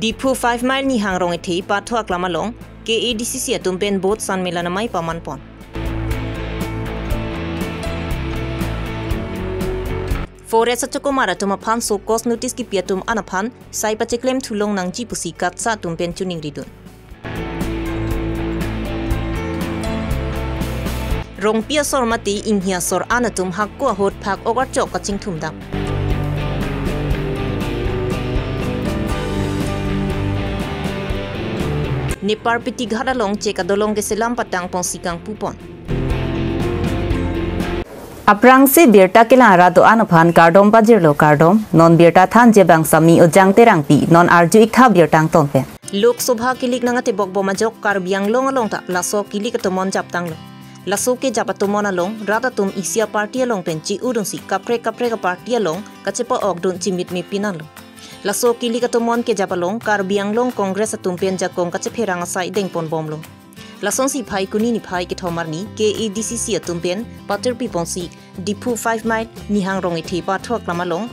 Dipu 5 mile ni hangrong eti patho aklamalong ke ADCC atumpen bot san melanamai pamanpon. Forest Chokomara tumapan so cause notice ki piatum anapan sai pacheklem thulong nang ji pusi katsa tumpen tuning ridun. Rong pia sor mati inhia sor anatum hakko hot phak ogar chok kaching thumdam. Nepar piti ghara long cheka dolong ke selam patang ponsikang pupon. Aprang se birta kelara do anaphan kardom bajirlo kardom non birta than je bang sami o jangte rangpi non arju ikha birtang tonpen. Lok Sabha kilik nangate bokbo majok karbiang long along ta laso kilik atomon japtang lo. Laso ke japatomon along rata tum isia party along penchi udun si kapre ka party along kachepa ogdun chimit mi pinan lo. Laso kilik atomon ke japalong karbiang long kongres atumpen jakong kachepherang asai dengpon bomlo. Lason si phai kuni ni phai ke thomarni ke ADCC atumpen pater piponsi Dipu 5 mile nihang rongi thi pathok lamalong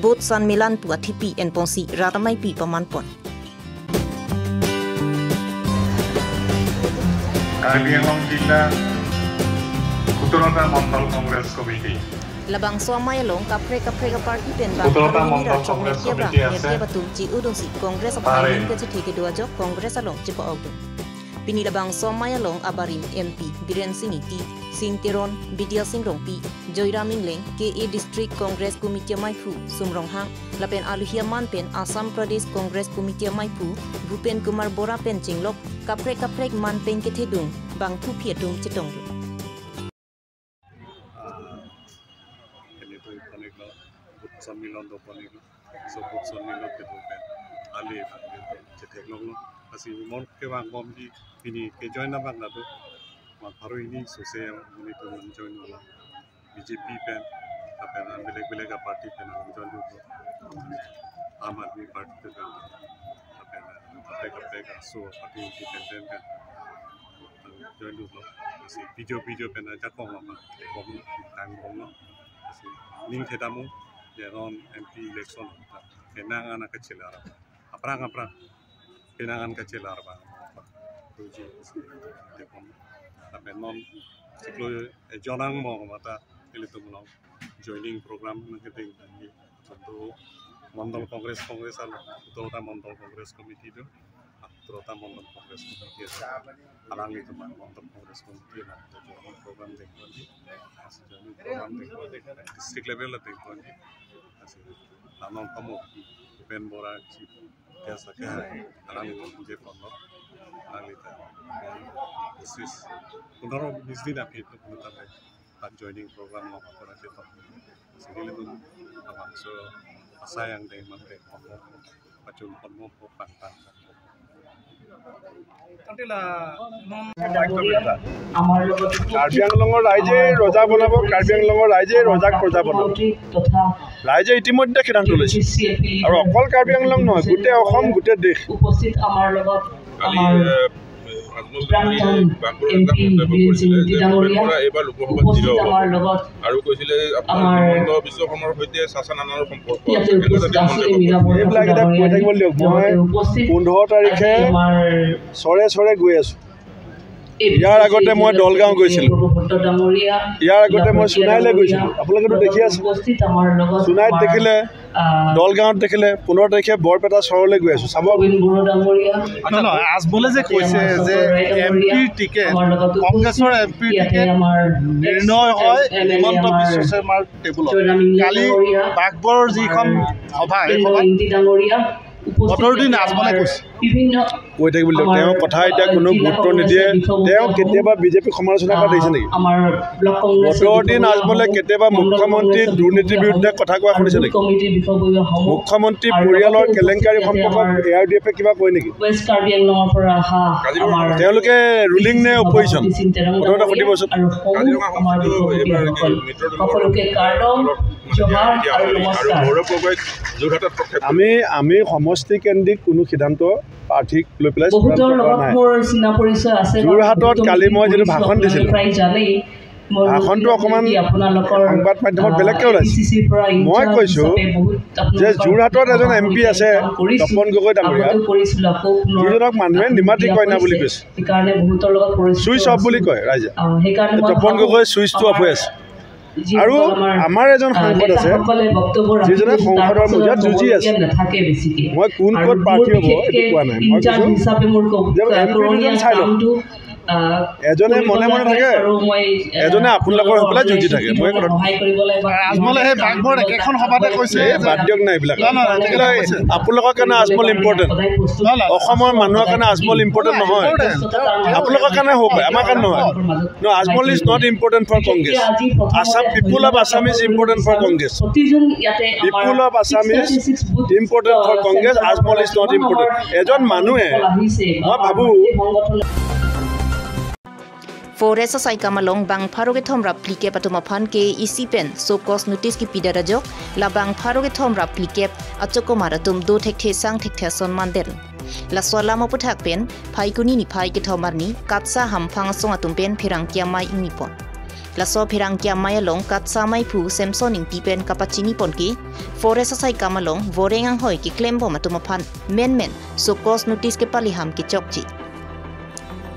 bot san milan pu athipi en ponsi ratamai pi pamanpon. Karbiang Jilla Uttarata Mandal Congress Committee Labang Somaya long kapre ka party pen ba Uttarata Mandal Congress Committee ase batum ji udung si Congress apalin ke thike dua jok Congress along chipa ogdum. Pinilabang Somaya long abarim MP Biren Siniti Singteron Bidia Singrong Pi Joyraming Leng KA District Congress Committee Maipu Sumrong Hang Lapen Aluhia Manpen Assam Pradesh Congress Committee Maipu Bhupen Kumar Bora Pen Jinglok Kaprek Manpen Kethedung Bang Pu Pietung Chetong. Sammilan do paniko so bot sammilan ke dopen ali chetheklong asi mon ke bang bom di ini ke join na bang na do ma pharu ini sose muni to join no BJP pen apen beleg party pen join do Aam Aadmi party pen apen kapre so party independent pen join do asi video pen jakong ma bom tang bom no asi ning thedamu Jeron MP election kenangan kecil arab aprang kenangan kecil arab tuju dekom tapi non siklo jonang mo mata itu mulai joining program ngeting untuk mandal kongres al Uttarata Mandal Congress Committee itu Uttarata Mandal Congress Committee alang itu mandal Congress Committee na program dekoni program dekoni district level dekoni namun kamu pen bora si biasa kan alang itu je kono alang itu khusus untuk bisnis apa itu kita tak joining program mau apa itu jadi itu langsung sayang dengan mereka macam kono pantang কাৰ্বিআংলঙৰ ৰাইজে ৰজা বনাব কাৰ্বিআংলঙৰ ৰাইজে ৰজাক প্ৰজা বনাব ৰাইজে ইতিমধ্যে সিদ্ধান্ত লৈছে আৰু অকল কাৰ্বিআংলং নহয় গোটেই অসম গোটেই দেশ উপস্থিত আমাৰ লগত আমাৰ আৰু কৈছিলে আপোনাৰ বিশ্বকৰ্মাৰ সৈতে শাসনানৰ সম্পৰ্ক এইবিলাক এটা কৈ থাকিব দিয়ক মই 15 তাৰিখে চৰে গৈ আছো ইয়াৰ আগতে মই দলগাঁও গৈছিলোঁ ইয়াৰ আগতে মই সোণাইলৈ গৈছিলোঁ আপোনালোকেতো দেখি আছে সোণাইত দেখিলে দলগাঁৱত দেখিলে 15 তাৰিখে বৰপেটা চৰলৈ গৈ আছো চাব আজমলে যে কৈছে যে এমপিৰ টিকেট কংগ্ৰেছৰ এমপিৰ টিকেট নিৰ্ণয় হয় হিমন্ত বিশ্ব শৰ্মাৰ টেবুলত কালি বাগবৰৰ যিখন সভা এই সভাত বতৰ দিন আজমলে কৈছে কৈ থাকিব তেওঁ কথা এতিয়া কোনো গুৰুত্ব নিদিয়ে তেওঁ কেতিয়াবা বিজেপি সমালোচনা কৰা দেখিছে নেকি বতৰ দিন আজমলে কেতিয়াবা মুখ্যমন্ত্ৰী দুৰ্নীতিৰ বিৰুদ্ধে কথা কোৱা শুনিছে নেকি মুখ্যমন্ত্ৰী পৰিয়ালৰ কেলেংকাৰী সম্পৰ্কত ARDF-এ কিবা কয় নেকি তেওঁলোকে ৰুলিং নে অপজিশ্যন কথা সুধিবচোন আমি সমষ্টি কেন্দ্ৰিক কোনো সিদ্ধান্ত প্ৰাৰ্থীক লৈ পেলাই যোৰহাটত কালি মই যিটো ভাষণ দিছিলোঁ ভাষণটো অকণমান সংবাদ মাধ্যমত বেলেগকৈ ওলাইছে মই কৈছোঁ যে যোৰহাটত এজন MP আছে তপন গগৈ ডাঙৰীয়া যিজনক মানুহে নিমাতী কইনা বুলি কৈছে চুইচ অফ বুলি কয় ৰাইজে তপন গগৈ চুইচটো অফ হৈ আছে আৰু আমাৰ এজন সাংসদ আছে যিজনে সংসদৰ মজিয়াত যুঁজি আছে মই কোন ক'ত প্ৰাৰ্থী হ'ব এইটো কোৱা নাই মই কৈছোঁ যে MP দুজন চাই লওক এজনে মনে মনে থাকে এজনে আপোনালোকৰ হৈ পেলাই যুঁজি থাকে মই আজমলে সেই বাঘবৰ একেখন সভাতে কৈছে বাদ দিয়ক নাই এইবিলাক আপোনালোকৰ কাৰণে আজমল ইম্পৰ্টেণ্ট অসমৰ মানুহৰ কাৰণে আজমল ইম্পৰ্টেণ্ট নহয় আপোনালোকৰ কাৰণে হ'ব পাৰে আমাৰ কাৰণে নহয় ন Ajmal is not important for Congress Assam people of Assam is important for Congress people of Assam is important for Congress Ajmal is not important এজন মানুহে মই ভাবোঁ Forest Society kamalong bang pharo ke thom rapli ke patuma phan ke isi pen so cause notice ki pidara jok la bang pharo ke thom rapli ke achoko maratum do thek the sang thek the son mandel la swala mo puthak pen phai kuni ni phai ke thomarni katsa ham phang song atum pen phirang kya mai ni pon la so phirang kya mai long katsa mai phu semson ing ti pen kapachini pon ki Forest Society kamalong vorengang hoi ki claim bo matuma phan men so cause notice ke pali ham ki chokchi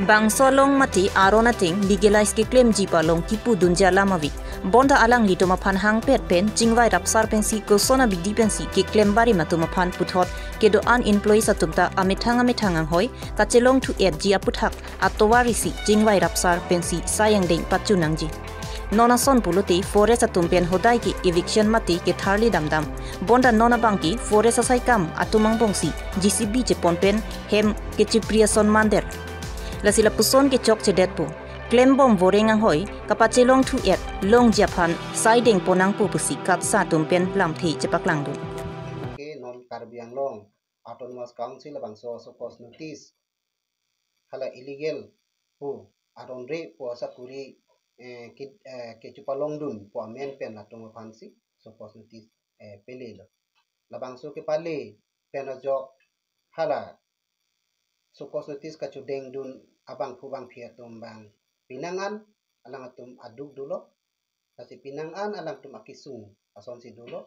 Bangso long mati aronating legalize ke claim jipa long kipu dunja lamawi bonda alang li toma phan hang pet pen jingwai rapsar pensi ko sona bigdi pensi ke claim bari matuma phan puthot ke do unemployed satumta amithang hoi kachelong thu et ji aputhak atowari si jingwai rapsar pensi sayang ding pachunangji nona son puluti forest atum pen hodai ki eviction mati ke tharli damdam bonda nona bangki forest asai kam atumang bongsi GCB je ponpen hem ke chipriya son mander la sila puson ke chok chedet pu claim bom vorengang hoi kapachelong thu et long japan siding ponang pu pusi kat sa tum pen lam thi chepaklang du ke non karbiang long autonomous council bang so post notice hala illegal pu aron re po sa kuri ke chupalong dun po men pen atom fancy so post notice pele lo la bang so ke pale pen jo hala so post notice ka chudeng dun abang pubang pia tumbang pinangan alang atum aduk dulu kasi pinangan alang tum akisung ason si dulu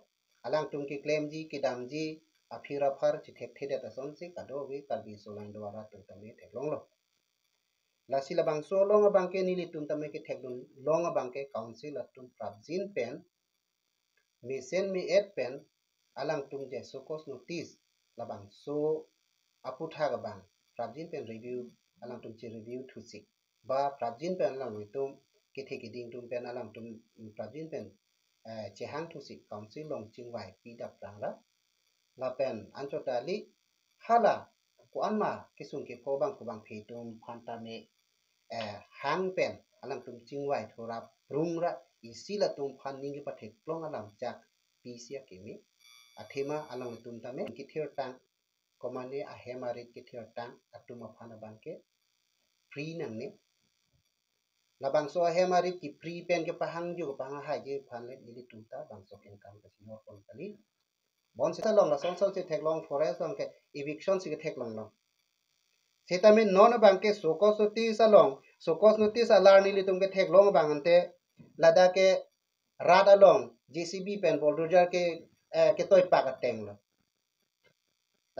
alang tum ki claim ji ki dam ji aphira phar chi thek thedet ason si kado wi kalbi solang dwara tum tame thek long lo la sila bang so long abang ke nili tum tame ki thek long abang ke council atum prabjin pen mesen mi et pen alang tum je sokos notice la bang so aputha ga bang prabjin pen review alang tum chi review thu sik ba prabjin pen alang tum ki the ki ding tum pen alang tum prabjin pen che hang thu sik council long chingwai pi dap rang la pen anchotali hala ku anma kisung ke phobang kubang phi tum phanta me hang pen alang tum chingwai thora rungra isila tum phan ning pa thek plong alang chak pi sia kimi athema alang tum tame ki thir tang komane ahemari ki thir tang atuma phana bangke free nang ne labang so ahemari ki free pen ke pahang ju pahang ha je phanle ni tumta bang so ken kam ka sino kon kali bon sita long la song se thek long forest long ke eviction se thek long long seta me non bangke sokos notice along sokos notice alar ni tum ke thek long bang ante lada ke rad along JCB pen bulldozer ke toy pak ateng lo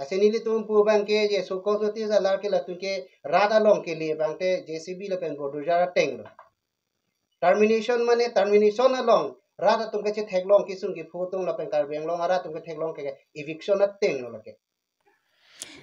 Asenili tum pu bangke je sokos notice alar ke latun ke rada long ke liye bangte JCB le pen bulldozer ateng lo termination mane termination along rada tum ke thek long ki sung ki photung la pen karbiang long ara tum ke thek long ke eviction ateng lo ke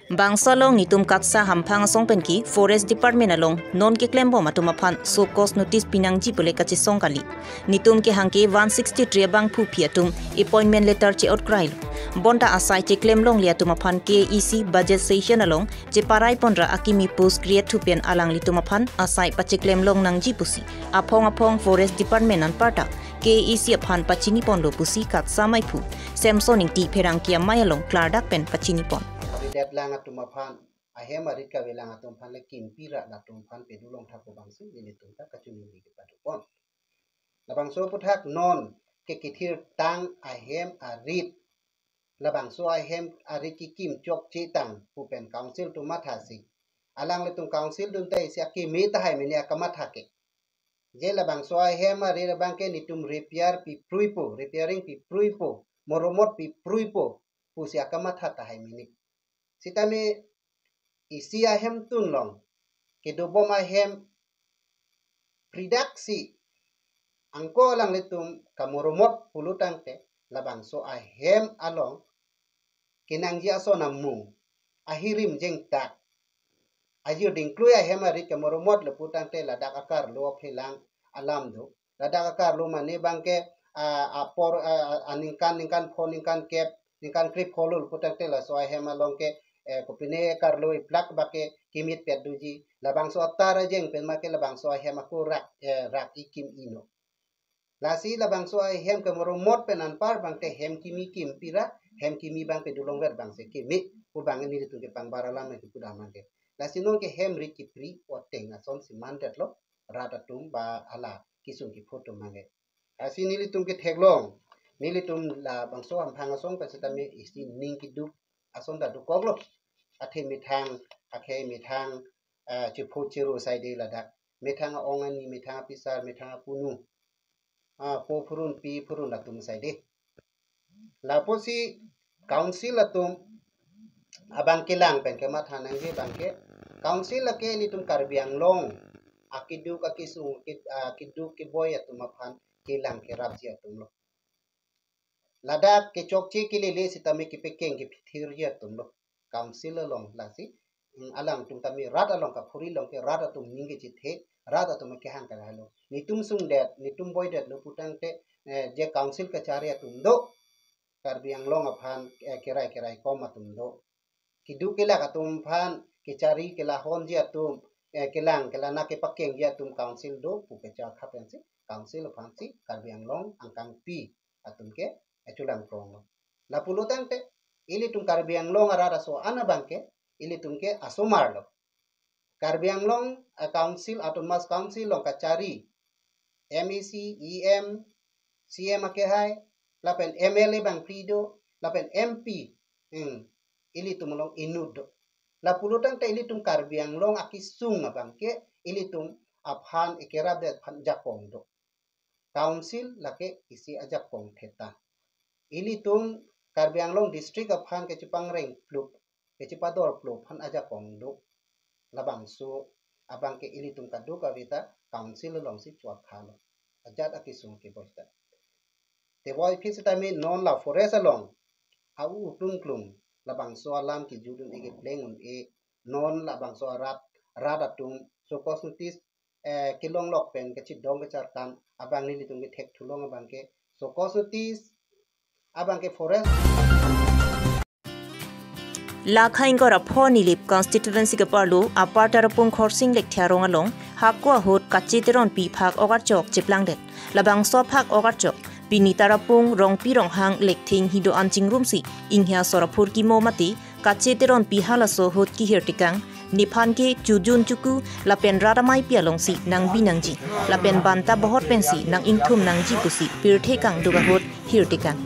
Bangsalong nitum katsa hampang song penki forest department along non ke claim bom atuma phan so cause notice pinangji pole kachi song kali nitum ke hangke 163 bang phu piatum appointment letter che out krail bonda asai che claim long lia tuma phan KEC budget session along che parai ponra akimi post create thu pen alang li tuma phan asai pache claim long nangji pusi apong forest department an parta KEC phan pachini pondo pusi katsa mai phu samsoning ti pherang kia mai along klardak pen pachini pon dat lang atuma phan ahem arit ka welang atum phan le kim pira la tum phan pe dulong thapo bangsi ni tum ta kachuni ni ke padu pon labang so puthak non ke kithir tang ahem arit labang so ahem arit ki kim chok che tang pu pen council tu matha si alang le tum council dun tai sia ki me ta hai me ne akamatha ke je labang so hema re labang ke nitum repairing pi pruipo moromot pi pruipo pusia kamat hata hai minik sitame isi ahem tun long ke dobom ahem pridaksi angko lang letum kamoromot pulutang te labang so ahem along kinangji aso namu ahirim jeng tak ayo dingklui ahem ari kamoromot leputang te ladak akar lo phelang alam do ladak akar lo mane bangke apor ningkan phone ningkan cap ningkan krip holul putang te la so ahem along ke kopine karlo iplak bake kimit peduji labang so tara jeng pen make labang so ahem aku rak ikim ino lasi labang so ahem kamoromot penan par bangte hem kimi kim pira hem kimi bang pedulong ver bang se kimi u bang ni tu ke pang baralam ke pudah mangke lasi non ke hem ri kipri oteng asom si mandet lo rata tum ba ala kisung ki foto mangke lasi ni tum ke theglong ni tum la bang so am phang asong pe setame isi ning ki du asom da du koglo athe mitang akhe mitang chipu chiru sai de ladak mitang ongani mitang pisar mitang punu po purun pi purun latum sai de laposi council atum abang kilang pen kemat hanang ge bangke council ake litum karbiang long akidu kakisung kidu ki boy atum aphan kilang ke rabji atum lo ladak ke chokchi kilele sitame ki pekeng ki phithir ji atum lo council long lasi alang tum tami rat along ka phuri long ke rat atum ninge chi the rat atum ke hang kara lo nitum sung det nitum boy det lo putang te je council ka chari atum do karbiang long aphan kerai kom atum do kidu kela atum phan ke chari kela hon ji atum kelang na ke pakeng ji atum council do pu ke cha khapen si council aphan si karbiang long angkang pi atum ke achulang prong la pulutan te ili tum karbiang long arara so ana bangke ili tum ke asomar lo karbiang long council autonomous council long kacari MEC EM CM ake hai lapen MLA bang prido lapen MP ili tum long inud la pulutan te ili tum karbiang long akisung bangke ili tum aphan ikerab de phan jakong do council lake isi ajakong theta ili tum karbiang long district aphan ke chipang reng plup ke chipador plup phan ajakong do labang so abang ke ili tum kadu kavita council long si chuat thalo ajat akisung ke bosta te boy fisitame non la forest along au utung klum labang so alam ki judun ige plengun e non labang so rat atung so kosnutis kilong lok pen ke chidong ke chartan abang ni litung ke thek thulong abang ke so kosnutis abang ke forest Lakhain gora phoni lip constituency ke parlo apartar pung khorsing lek tharong along hakwa hot kachiteron pi phak ogar chok chiplang det labang so phak ogar chok pinitara pung rong pi rong hang lek thing hido anching room si inghya sorapur ki momati kachiteron pi halaso hot ki hertikang niphan ke chujun chuku lapen raramai pialong si nang binangji lapen banta bahot pensi nang ingthum nangji pusi pirthe kang duga hot hirtikang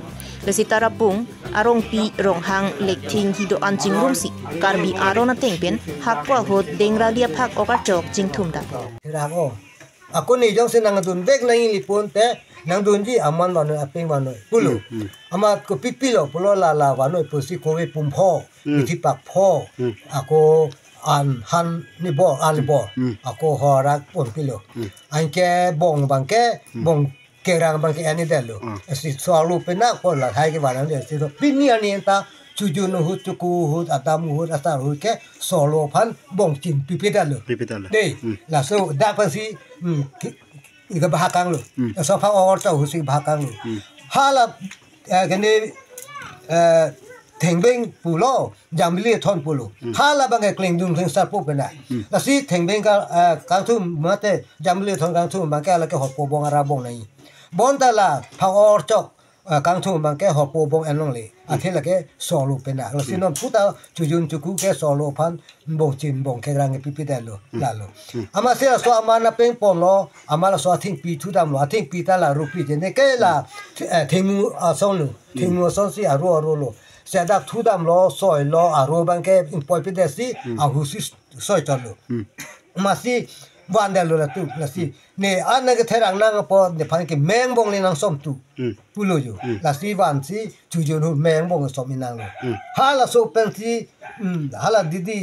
lesitara pung arong pi rong hang lek thing hido anching room si karbi arona tengpen hakwa hot dengra lia phak ogar chok jingthum da rago ako ni jong senang dun bek nang lipon te nang dun ji aman wano apeng wano pulu ama ko pipilo pulo la wano pusi ko we pumpho itipak pho ako an han ni bo ako horak pon pilo anke bong bangke bong kerang bangke ani dalo si soalu pena ko la hai ke wanan de si pini ani ta chujun hu chuku hu atam hu asar hu ke solo phan bong chin pipedalo de la so da pasi iga bahakang lo so pha or ta hu si bahakang lo hala gane thengbeng pulo jamli thon pulo hala bang kleng dung theng sar pu pena la si thengbeng ka kang thum mate jamli thon kang thum bang ka la ke hot po bong ara bong nai bon ta la pha or chok kang thum bang ke hot po bong anong le athil la ke solo pena la si non puta chujun chuku ke solo phan bong chin bong ke rang pi da lo la lo ama se so amana peng pon lo amala so thing pi thu dam lo thing pi ta la ru pi de ne ke la thingmu asong lo thingmu so si aro lo sedak thudam lo soy lo aro bangke impoi pidesi a husi soy talo masi Vandalo la tu la si ne ana ke therang nang po ne phan ke meng bong le nang som tu pulo yo la si van si chu jo no meng bong som inang lo ha la so pen si hala didi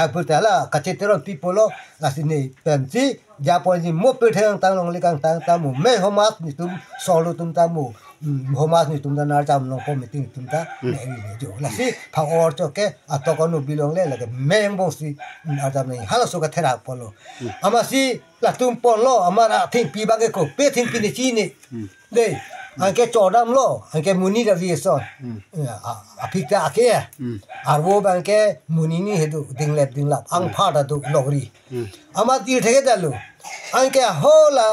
apurta la kacheteron pipolo la si ne pen si ja po ni mo pe thang tang long le kang tang ta mo me homas ni tum solo tum ta mo homas ni tum da nar jam long po meeting tum ta ne ni jo la si pha or cho ke atoko no bilong le la ke meng bong si ar jam ni hala so ka thera polo ama si la tum pon lo amara thing pi ba ke ko pe thing pi ni chi ni de anke chodam lo anke muni da vi son apika ke arwo ban ke muni ni hedu ding lap ang pha da du logri ama ti thege dalu anke hola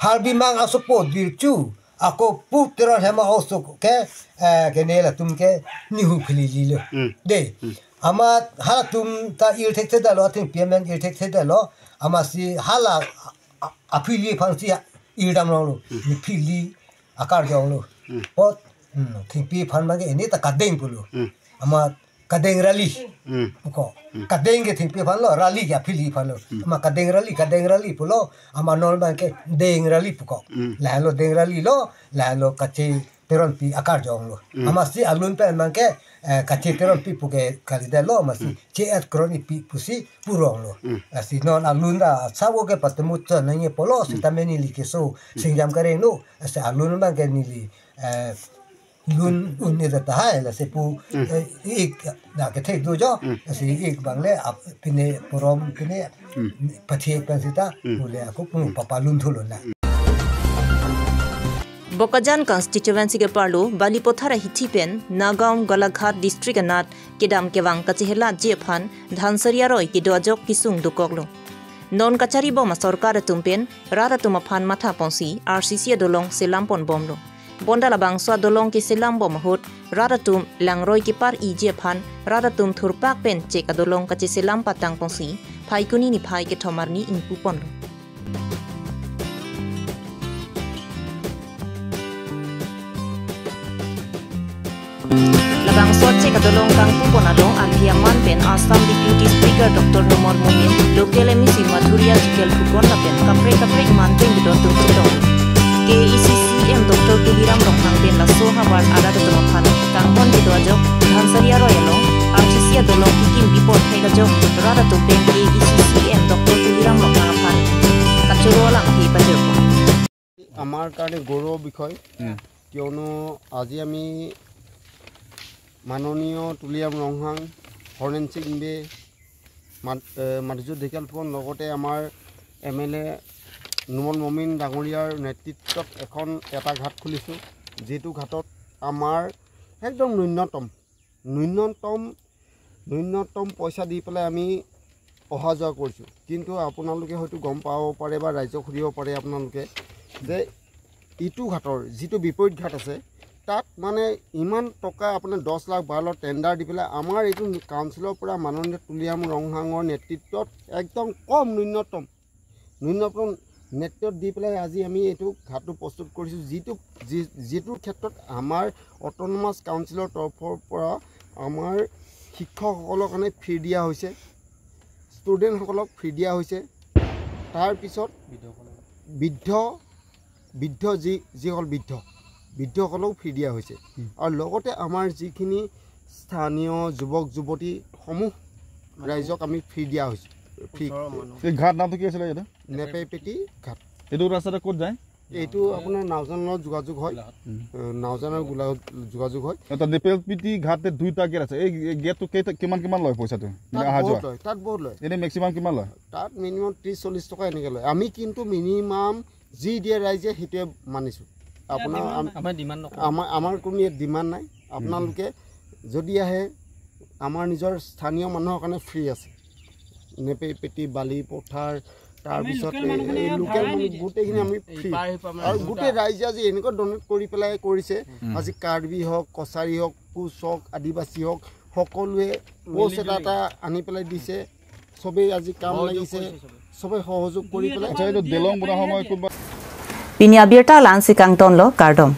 harbi mang asopo dirchu ako putera hema oso ke ne la tum ke ni hu khili ji lo de ama hala tum ta ir thek da lo thing payment ir thek da lo ama si hala apili phansi ir dam lo ni phili akar jong lo pot thing pi phan ma ge ni ta kadeng pulu ama kadeng rally ko kadeng ge thing pi phan lo rally ya phili phan lo ama kadeng rally pulo ama nol ban ke deng rally puko la lo deng rally lo la lo kachi teron pi akar jong lo ama si alun pe man ke kachi teron pi puke kalida lo ama si che at kroni pi pusi purong lo asi non alun da sawo ke patemu cha nang polo si tameni li ke so singjam kare no asi alun ban ke ni li lun un ni da hai la se pu ik na ke thek do jo asi ik bang le ap pine porom pine pathe pasita bole ko pu papa lun thulo na Bokajan constituency ke parlo Balipothara Hithipen Nagaon Golaghat district anat kedam kewang kachihela jephan Dhansaria roi kidojok kisung dukoglo non kachari bom sarkar tumpen rara tuma phan matha ponsi RCC dolong selampon bomlo bondala bangso dolong ki selam bom hot rara tum langroi ki par i jephan rara tum thurpak pen cheka dolong kachi selam patang ponsi phaikuni ni phai ke thomarni inpu ponlo Labang soche kadolong kang puponalong alhiaman pen Assam Deputy Speaker Dr. Nomor Mumin local emisi Madhuria Jikel Pukon lapen kapre manten bidotum chidong KECCM Dr. Kehiram Ronghang pen la soha bar ada tumapan kanghon bidojok Dhansaria royalong RCC dolong kikim bipor thegajok rada to pen KECCM Dr. Kehiram Ronghang pan kachurolang hi bajoko আমার কারণে গৌরব বিষয় কিয়নো আজি আমি মাননীয় তুলিয়াম ৰংহাং ফৰেনচিক বে মাধুৰ্য ঢেকিয়ালপুৰ লগতে আমাৰ MLA নুমল মমিন ডাঙৰীয়াৰ নেতৃত্বত এটা ঘাট খুলিছোঁ যেটো ঘাটত আমাৰ একদম ন্যূনতম পইচা দি পেলাই আমি অহা যোৱা কৰিছোঁ কিন্তু আপোনালোকে হয়তো গম পাব পাৰে বা ৰাজ্যক সুধিব পাৰে আপোনালোকে যে ইটো ঘাটৰ যেটো বিপৰীত ঘাট আছে তাত মানে ইমান টকা আপোনাৰ 10 লাখ 12 লাখ টেন্ডাৰ দি পেলাই আমাৰ এইটো কাউন্সিলৰ পৰা মাননীয় তুলিয়াম ৰংহাঙৰ নেতৃত্বত একদম কম ন্যূনতম নেতৃত্ব দি পেলাই আজি আমি এইটো ঘাটটো প্ৰস্তুত কৰিছোঁ যেটোৰ ক্ষেত্ৰত আমাৰ অটোনমাস কাউন্সিলৰ তৰফৰ পৰা আমাৰ শিক্ষকসকলৰ কাৰণে ফ্ৰী দিয়া হৈছে ষ্টুডেণ্টসকলক ফ্ৰী দিয়া হৈছে তাৰ পিছত বৃদ্ধ যিসকল বৃদ্ধসকলক ফ্ৰী দিয়া হৈছে আৰু লগতে আমাৰ যিখিনি স্থানীয় যুৱক যুৱতীসমূহ ৰাইজক আমি ফ্ৰী দিয়া হৈছে এই ঘাট নামটো কি আছিল এটা নেপেপেটি ঘাট এইটো ৰাস্তাটা ক'ত যায় এইটো আপোনাৰ নাওজানৰ যোগাযোগ হয় এটা নেপেপেটি ঘাটে দুইটা গেট আছে এই গেটটো কিমান লয় পইচাটো আহা যোৱা তাত বহুত লয় এনে ম্যাক্সিমাম কিমান লয় তাত মিনিমাম 30-40 টকা এনেকৈ লয় আমি কিন্তু মিনিমাম যি দিয়ে ৰাইজে সেইটোৱে মানিছোঁ আমাৰ কোনো ডিমাণ্ড নাই আপোনালোকে যদি আহে আমাৰ নিজৰ স্থানীয় মানুহৰ কাৰণে ফ্ৰী আছে নেপেপেটি বালি পথাৰ তাৰপিছত লোকেল গোটেইখিনি আমি ফ্ৰী আৰু গোটেই ৰাইজে আজি এনেকুৱা ডনেট কৰি পেলাই কৰিছে আজি কাৰ্বি হওক কছাৰী হওক কোচ হওক আদিবাসী হওক সকলোৱে পষ্ট এটা আনি পেলাই দিছে সবেই আজি কাম লাগিছে সবে সহযোগ কৰি পেলাই এইটো দেলং বুঢ়া সময় Pinya Birta Lansi Kang Tonlo Kardom